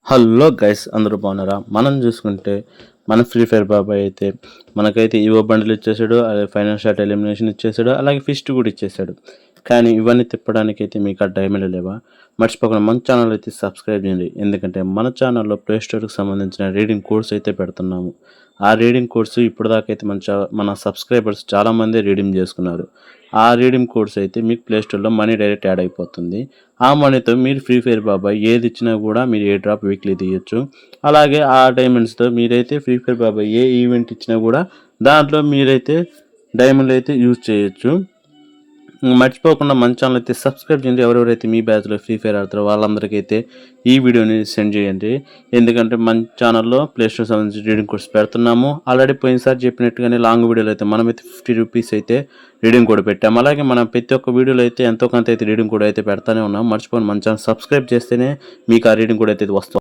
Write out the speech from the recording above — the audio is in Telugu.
హలో గైస్, అందరూ బాగున్నారా? మనం చూసుకుంటే మన ఫ్రీ ఫైర్ బాబాయ్ అయితే మనకైతే ఈవో బండిల్ ఇచ్చేసాడు, అలాగే ఫైనల్ షాట్ ఎలిమినేషన్ ఇచ్చేసాడు, అలాగే ఫిస్ట్ కూడా ఇచ్చేసాడు. కానీ ఇవన్నీ తిప్పడానికి అయితే మీకు ఆ డైమండ్ లేవా? మర్చిపోకుండా మన ఛానల్ అయితే సబ్స్క్రైబ్ చేయండి. ఎందుకంటే మన ఛానల్లో ప్లే స్టోర్కి సంబంధించిన రీడింగ్ కోర్స్ అయితే పెడుతున్నాము. ఆ రీడింగ్ కోర్స్ ఇప్పటిదాకా అయితే మన సబ్స్క్రైబర్స్ చాలామంది రీడింగ్ చేసుకున్నారు. ఆ రీడింగ్ కోర్స్ అయితే మీకు ప్లే స్టోర్లో మనీ డైరెక్ట్ యాడ్ అయిపోతుంది. ఆ మనీతో మీరు ఫ్రీ ఫైర్ బాబాయ్ ఏది ఇచ్చినా కూడా మీరు ఏ డ్రాప్ వీక్లీ తీయొచ్చు. అలాగే ఆ డైమండ్స్తో మీరైతే ఫ్రీ ఫైర్ బాబాయ్ ఏ ఈవెంట్ ఇచ్చినా కూడా దాంట్లో మీరైతే డైమండ్లు అయితే యూజ్ చేయొచ్చు. మర్చిపోకుండా మన ఛానల్ అయితే సబ్స్క్రైబ్ చేయండి. ఎవరెవరైతే మీ బ్యాచ్లో ఫ్రీ ఫైర్ ఆడతారో వాళ్ళందరికీ అయితే ఈ వీడియోని సెండ్ చేయండి. ఎందుకంటే మన ఛానల్లో ప్లే స్టోర్ సంబంధించి రీడింగ్ కోర్స్ పెడుతున్నాము. ఆల్రెడీ పోయినసారి చెప్పినట్టుగానే లాంగ్ వీడియోలో అయితే మనమైతే ₹50 అయితే రీడింగ్ కోడ్ పెట్టాము. అలాగే మనం ప్రతి ఒక్క వీడియోలో అయితే ఎంతో కొంత అయితే రీడింగ్ కోడ్ అయితే పెడతానే ఉన్నాం. మర్చిపోండి, మన ఛానల్ సబ్స్క్రైబ్ చేస్తేనే మీకు ఆ రీడింగ్ కోడ్ అయితే వస్తుంది.